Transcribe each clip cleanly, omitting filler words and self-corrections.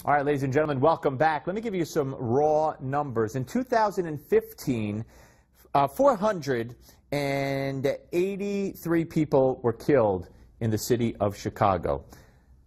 All right, ladies and gentlemen, welcome back. Let me give you some raw numbers. In 2015, 483 people were killed in the city of Chicago.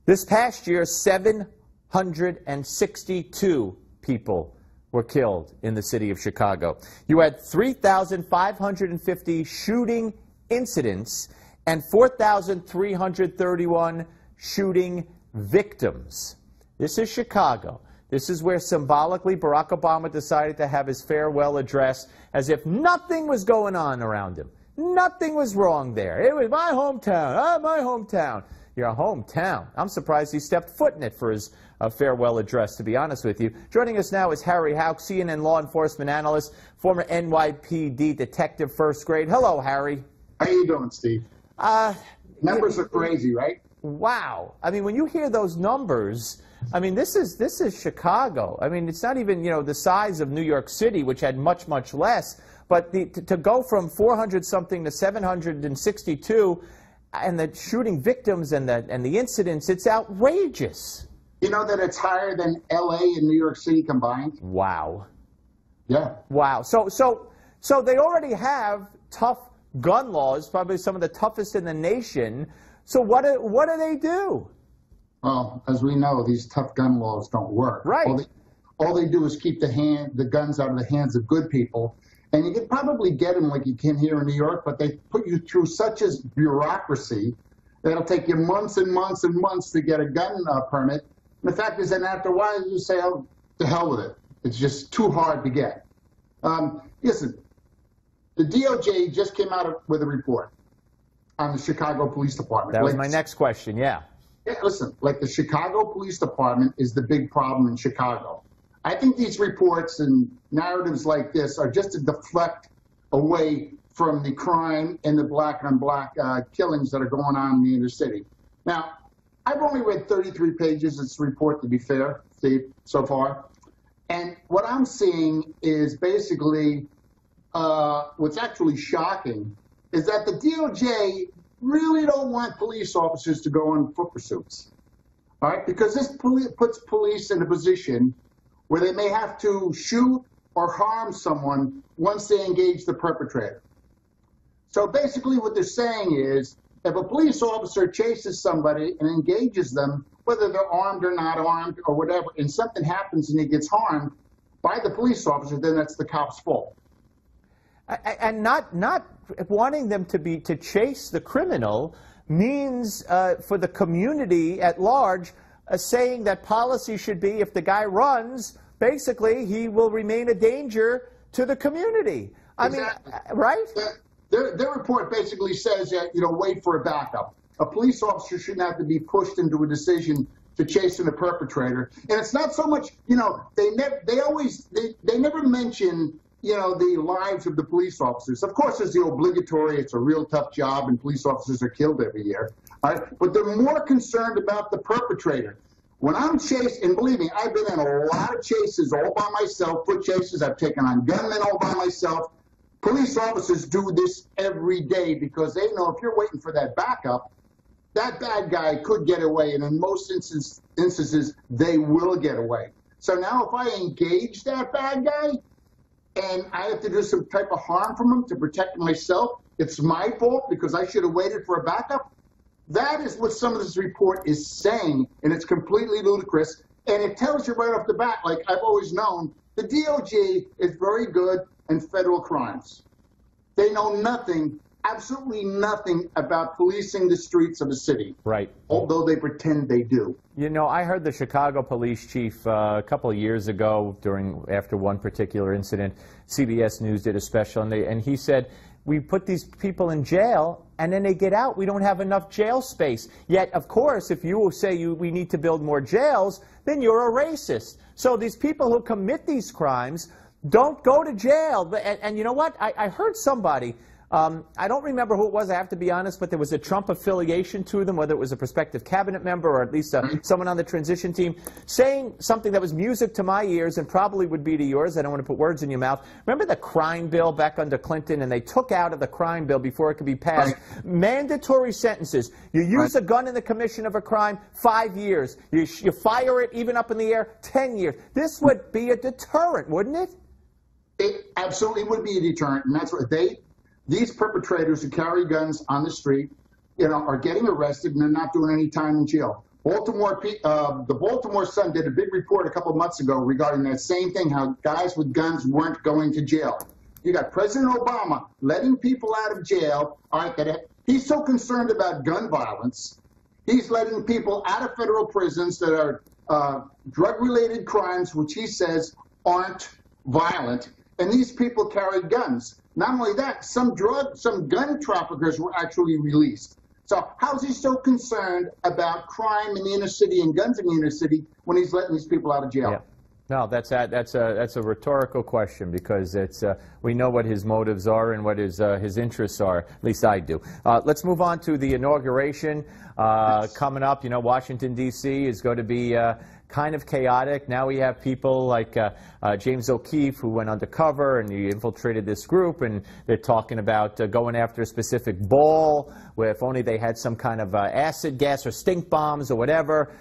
This past year, 762 people were killed in the city of Chicago. You had 3,550 shooting incidents and 4,331 shooting victims. This is Chicago. This is where symbolically Barack Obama decided to have his farewell address as if nothing was going on around him. Nothing was wrong there. It was my hometown. My hometown. Your hometown. I'm surprised he stepped foot in it for his farewell address, to be honest with you. Joining us now is Harry Houck, CNN law enforcement analyst, former NYPD detective first grade. Hello, Harry. How you doing, Steve? Numbers are crazy, right? Wow. I mean, when you hear those numbers, I mean, this is Chicago. I mean, it's not even, the size of New York City, which had much, much less. But to go from 400-something to 762, and the shooting victims and the incidents, it's outrageous. You know that it's higher than L.A. and New York City combined? Wow. Yeah. Wow. So they already have tough gun laws, probably some of the toughest in the nation. So what do they do? Well, as we know, these tough gun laws don't work. Right. All they do is keep the guns out of the hands of good people. And you could probably get them like you can here in New York, but they put you through such a bureaucracy that it'll take you months and months and months to get a gun permit. And the fact is that after a while, you say, oh, to hell with it. It's just too hard to get. Listen, the DOJ just came out with a report on the Chicago Police Department. That was my next question, yeah. Yeah, listen, like the Chicago Police Department is the big problem in Chicago. I think these reports and narratives like this are just to deflect away from the crime and the black-on-black killings that are going on in the inner city. Now, I've only read 33 pages of this report, to be fair, Steve, so far. And what I'm seeing is basically what's actually shocking is that the DOJ really don't want police officers to go on foot pursuits, all right? Because this puts police in a position where they may have to shoot or harm someone once they engage the perpetrator. So basically what they're saying is, if a police officer chases somebody and engages them, whether they're armed or not armed or whatever, and something happens and he gets harmed by the police officer, then that's the cop's fault. And not wanting them to chase the criminal means for the community at large saying that policy should be if the guy runs, basically he will remain a danger to the community. I mean, right? Their report basically says that, wait for a backup. A police officer shouldn't have to be pushed into a decision to chasing a perpetrator. And it's not so much, they never mention the lives of the police officers. Of course, there's the obligatory, it's a real tough job, and police officers are killed every year. All right? But they're more concerned about the perpetrator. When I'm chased, and believe me, I've been in a lot of chases all by myself, foot chases. I've taken on gunmen all by myself. Police officers do this every day because they know if you're waiting for that backup, that bad guy could get away, and in most instances, they will get away. So now if I engage that bad guy, and I have to do some type of harm from him to protect myself, it's my fault because I should have waited for a backup. That is what some of this report is saying, and it's completely ludicrous. And it tells you right off the bat, like I've always known, the DOJ is very good in federal crimes. They know nothing, absolutely nothing about policing the streets of a city. Right. Although they pretend they do. I heard the Chicago police chief a couple of years ago after one particular incident, CBS News did a special, and he said, we put these people in jail, and then they get out. We don't have enough jail space. Yet, of course, if you say we need to build more jails, then you're a racist. So these people who commit these crimes don't go to jail. And you know what? I heard somebody, I don't remember who it was, I have to be honest, but there was a Trump affiliation to them, whether it was a prospective cabinet member or at least someone on the transition team, saying something that was music to my ears and probably would be to yours. I don't want to put words in your mouth. Remember the crime bill back under Clinton, and they took out of the crime bill before it could be passed mandatory sentences. You use a gun in the commission of a crime, 5 years. You fire it even up in the air, 10 years. This would be a deterrent, wouldn't it? It absolutely would be a deterrent, and that's what these perpetrators who carry guns on the street, are getting arrested and they're not doing any time in jail. The Baltimore Sun did a big report a couple of months ago regarding that same thing, how guys with guns weren't going to jail. You got President Obama letting people out of jail. All right, he's so concerned about gun violence, he's letting people out of federal prisons that are drug-related crimes, which he says aren't violent, and these people carry guns. Not only that, some gun traffickers were actually released. So how is he so concerned about crime in the inner city and guns in the inner city when he's letting these people out of jail? Yeah. No, that's a rhetorical question, because we know what his motives are and what his interests are. At least I do. Let's move on to the inauguration coming up. Washington, D.C. is going to be kind of chaotic. Now we have people like James O'Keefe, who went undercover and he infiltrated this group, and they're talking about going after a specific ball where if only they had some kind of acid gas or stink bombs or whatever.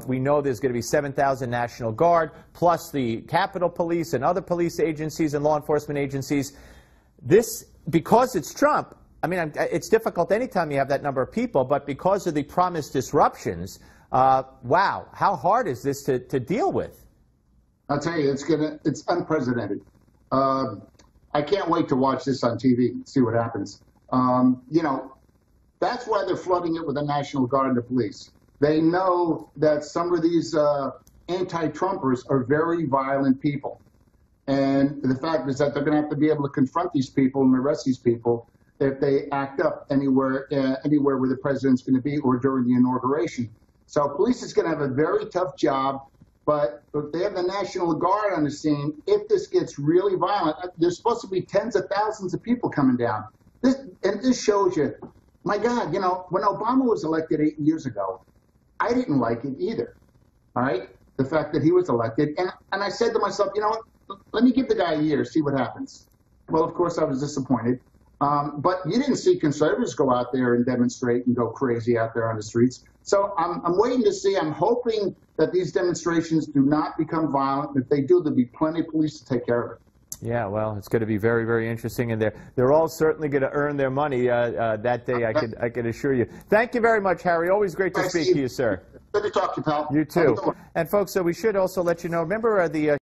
We know there's going to be 7,000 National Guard, plus the Capitol Police and other police agencies and law enforcement agencies. This, because it's Trump, I mean, it's difficult anytime you have that number of people, but because of the promised disruptions, wow, how hard is this to deal with? I'll tell you, it's unprecedented. I can't wait to watch this on TV and see what happens. That's why they're flooding it with the National Guard and the police. They know that some of these anti-Trumpers are very violent people. And the fact is that they're going to have to be able to confront these people and arrest these people if they act up anywhere where the president's going to be or during the inauguration. So police is going to have a very tough job, but if they have the National Guard on the scene, if this gets really violent, there's supposed to be tens of thousands of people coming down. This shows you, my God, when Obama was elected 8 years ago, I didn't like it either, all right, the fact that he was elected. And I said to myself, let me give the guy a year, see what happens. Well, of course, I was disappointed. But you didn't see conservatives go out there and demonstrate and go crazy out there on the streets. So I'm waiting to see. I'm hoping that these demonstrations do not become violent. If they do, there'll be plenty of police to take care of it. Yeah, well, it's going to be very, very interesting, and they're all certainly going to earn their money that day. I can assure you. Thank you very much, Harry. Always great to speak to you, sir. Good to talk to you, pal. You too. And folks, we should also let you know. Remember the